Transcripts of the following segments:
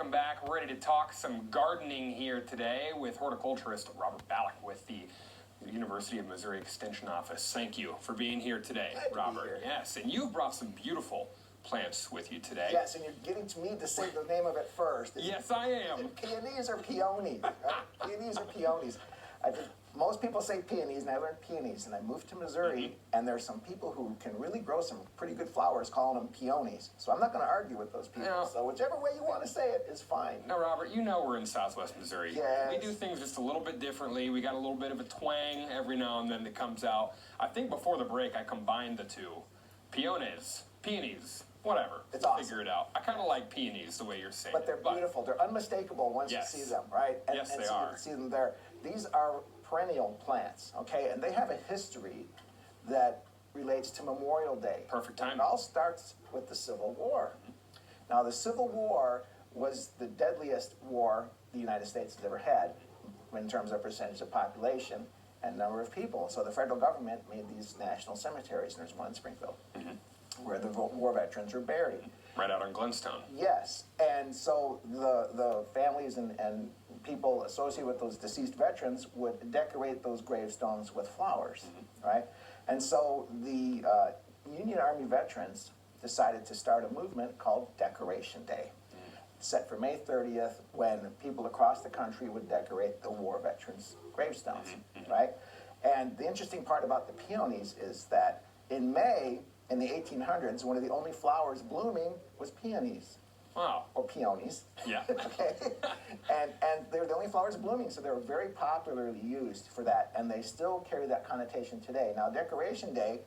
welcome back. We're ready to talk some gardening here today with horticulturist Robert Balek with the University of Missouri Extension Office. Thank you for being here today, Robert. Yes, and you've brought some beautiful plants with you today. Yes, and you're getting to me to say the name of it first. Yes, I am. Is it peonies or peonies? Right? Peonies or peonies? Most people say peonies, and I learned peonies, and I moved to Missouri, and there's some people who can really grow some pretty good flowers calling them peonies. So I'm not going to argue with those people. No. So whichever way you want to say it is fine. Now, Robert, you know we're in Southwest Missouri. Yes. We do things just a little bit differently. We got a little bit of a twang every now and then that comes out. I think before the break, I combined the two. Peonies, whatever. It's awesome. Figure it out. I kind of like peonies the way you're saying. But they're beautiful. They're unmistakable once Yes. you see them, right? Yes, they are. You can see them there. These are perennial plants, okay? And they have a history that relates to Memorial Day. Perfect time. It all starts with the Civil War. Now, the Civil War was the deadliest war the United States has ever had in terms of percentage of population and number of people. So the federal government made these national cemeteries, and there's one in Springfield, where the war veterans are buried. Right out on Glenstone. Yes, and so the families and people associated with those deceased veterans would decorate those gravestones with flowers, right? And so the Union Army veterans decided to start a movement called Decoration Day, set for May 30th, when people across the country would decorate the war veterans' gravestones, right? And the interesting part about the peonies is that in May, in the 1800s, one of the only flowers blooming was peonies. Wow. Or peonies. Yeah. Okay. And they're the only flowers blooming, so they were very popularly used for that, and they still carry that connotation today. Now, Decoration Day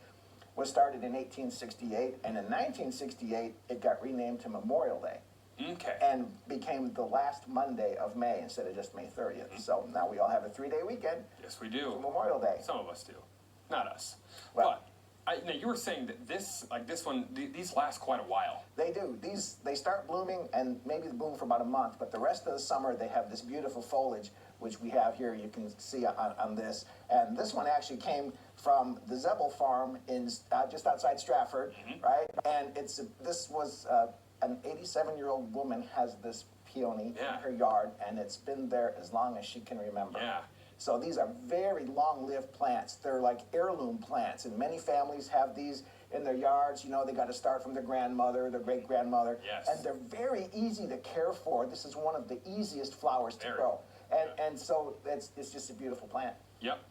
was started in 1868, and in 1968, it got renamed to Memorial Day. Okay. And became the last Monday of May instead of just May 30th. So now we all have a 3-day weekend. Yes, we do. For Memorial Day. Some of us do. Not us. Well, now you were saying that this one, these last quite a while. They do. They start blooming, and maybe they bloom for about a month, but the rest of the summer they have this beautiful foliage, which we have here. You can see on this. And this one actually came from the Zebel farm in just outside Stratford, right? And this was an 87-year-old woman has this peony in her yard, and it's been there as long as she can remember. Yeah. So these are very long-lived plants. They're like heirloom plants, and many families have these in their yards. You know, they got to start from their grandmother, their great-grandmother. Yes. And they're very easy to care for. This is one of the easiest flowers to grow. And so it's just a beautiful plant. Yep.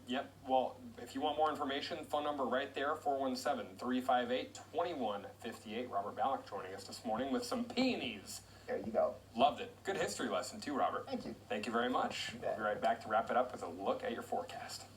Well, if you want more information, phone number right there, 417-358-2158. Robert Balek joining us this morning with some peonies. There you go. Loved it. Good history lesson too, Robert. Thank you. Thank you very much. We'll be right back to wrap it up with a look at your forecast.